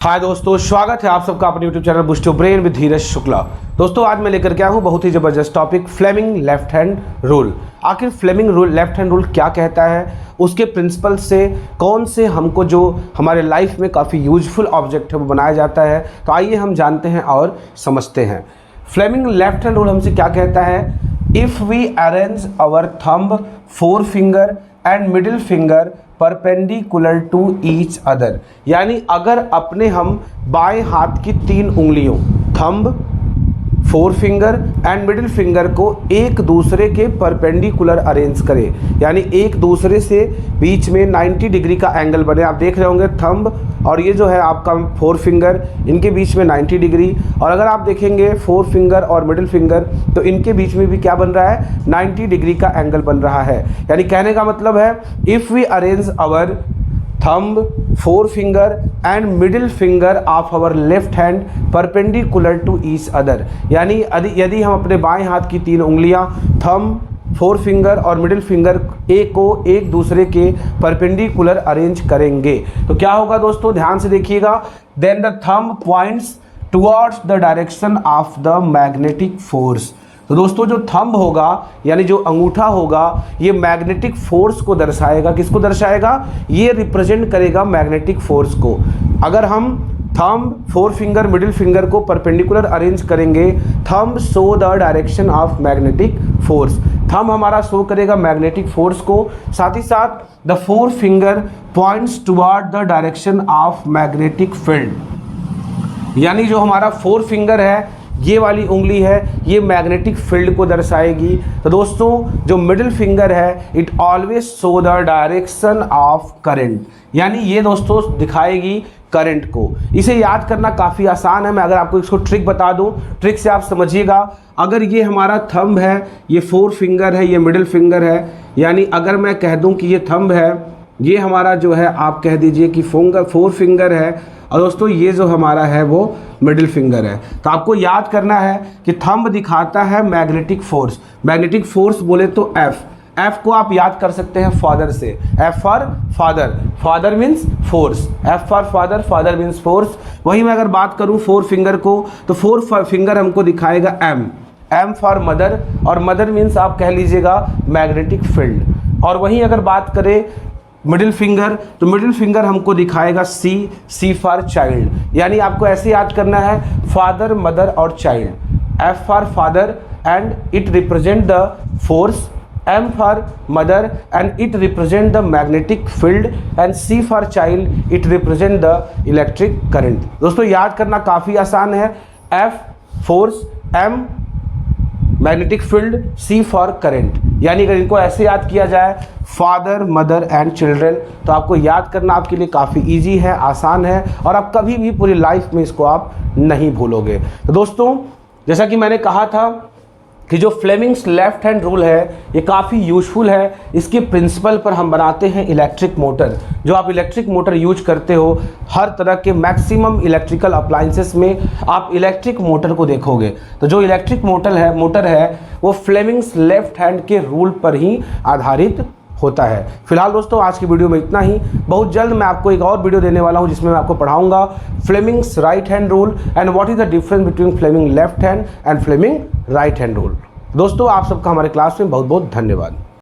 हाय दोस्तों, स्वागत है आप सबका अपने YouTube channel boost your brain with Dheeraj Shukla. दोस्तों आज मैं लेकर के आया हूँ बहुत ही ज़बरदस्त topic, Fleming left hand rule. आखिर Fleming rule left hand rule क्या कहता है, उसके प्रिंसिपल से कौन से हमको जो हमारे लाइफ में काफ़ी यूजफुल ऑब्जेक्ट है वो बनाया जाता है। तो आइए हम जानते हैं और समझते हैं। फ्लेमिंग लेफ्ट हैंड रूल हमसे क्या कहता है, if we arrange our thumb, forefinger and middle finger perpendicular to each other, यानी अगर अपने हम बाएं हाथ की तीन उंगलियों thumb, forefinger and middle finger को एक दूसरे के परपेंडिकुलर अरेंज करें, यानी एक दूसरे से बीच में 90 डिग्री का एंगल बने। आप देख रहे होंगे थंब और ये जो है आपका फोर फिंगर, इनके बीच में 90 डिग्री, और अगर आप देखेंगे फोर फिंगर और मिडिल फिंगर तो इनके बीच में भी क्या बन रहा है, 90 डिग्री का एंगल बन रहा है। यानी कहने का मतलब है if we arrange our thumb, forefinger and middle finger of our left hand perpendicular to each other, यानी यदि हम अपने बाएं हाथ की तीन उंगलियां थंब, फोर फिंगर और मिडिल फिंगर को एक दूसरे के परपेंडिकुलर अरेंज करेंगे तो क्या होगा दोस्तों, ध्यान से देखिएगा। Then the thumb points towards the direction of the magnetic force. तो दोस्तों जो थंब होगा यानी जो अंगूठा होगा ये मैग्नेटिक फोर्स को दर्शाएगा। किसको दर्शाएगा, ये रिप्रेजेंट करेगा मैग्नेटिक फोर्स को। अगर हम thumb, four finger, middle finger को परपेंडिकुलर अरेंज करेंगे, thumb show the direction of magnetic force, thumb हमारा शो करेगा मैग्नेटिक फोर्स को, साथ ही साथ the four finger points toward the direction of magnetic field, यानी जो हमारा फोर फिंगर है ये वाली उंगली है ये मैग्नेटिक फील्ड को दर्शाएगी। तो दोस्तों जो मिडिल फिंगर है it always show the direction of current, यानी ये दोस्तों दिखाएगी करंट को। इसे याद करना काफ़ी आसान है। मैं अगर आपको इसको ट्रिक बता दूं, ट्रिक से आप समझिएगा। अगर ये हमारा थंब है, ये फोर फिंगर है, ये मिडिल फिंगर है, यानी अगर मैं कह दूं कि ये थंब है, ये हमारा जो है आप कह दीजिए कि फोर फिंगर है, और दोस्तों ये जो हमारा है वो मिडिल फिंगर है। तो आपको याद करना है कि थंब दिखाता है मैग्नेटिक फोर्स। मैग्नेटिक फोर्स बोले तो एफ को आप याद कर सकते हैं फादर से, F for father, father means force, F for father, father means force. वही मैं अगर बात करूं फोर फिंगर को तो फोर फिंगर हमको दिखाएगा एम फॉर मदर, और मदर मीन्स आप कह लीजिएगा मैग्नेटिक फील्ड। और वहीं अगर बात करें मिडिल फिंगर तो मिडिल फिंगर हमको दिखाएगा सी फॉर चाइल्ड, यानी आपको ऐसे याद करना है फादर, मदर और child. F for father and it represent the force, M for mother and it represent the magnetic field, and C for child it represent the electric current. दोस्तों याद करना काफ़ी आसान है, F force, M magnetic field, C for current. यानी अगर इनको ऐसे याद किया जाए फादर, मदर एंड चिल्ड्रन, तो आपको याद करना आपके लिए काफ़ी इजी है, आसान है, और आप कभी भी पूरी लाइफ में इसको आप नहीं भूलोगे। तो दोस्तों जैसा कि मैंने कहा था कि जो फ्लेमिंग्स लेफ्ट हैंड रूल है ये काफ़ी यूजफुल है। इसके प्रिंसिपल पर हम बनाते हैं इलेक्ट्रिक मोटर। जो आप इलेक्ट्रिक मोटर यूज करते हो, हर तरह के मैक्सिमम इलेक्ट्रिकल अप्लाइंसेस में आप इलेक्ट्रिक मोटर को देखोगे। तो जो इलेक्ट्रिक मोटर है वो फ्लेमिंग्स लेफ्ट हैंड के रूल पर ही आधारित होता है। फिलहाल दोस्तों आज की वीडियो में इतना ही। बहुत जल्द मैं आपको एक और वीडियो देने वाला हूं जिसमें मैं आपको पढ़ाऊंगा Fleming's right hand rule and what is the difference between Fleming left hand and Fleming right hand rule. दोस्तों आप सबका हमारे क्लास में बहुत बहुत धन्यवाद।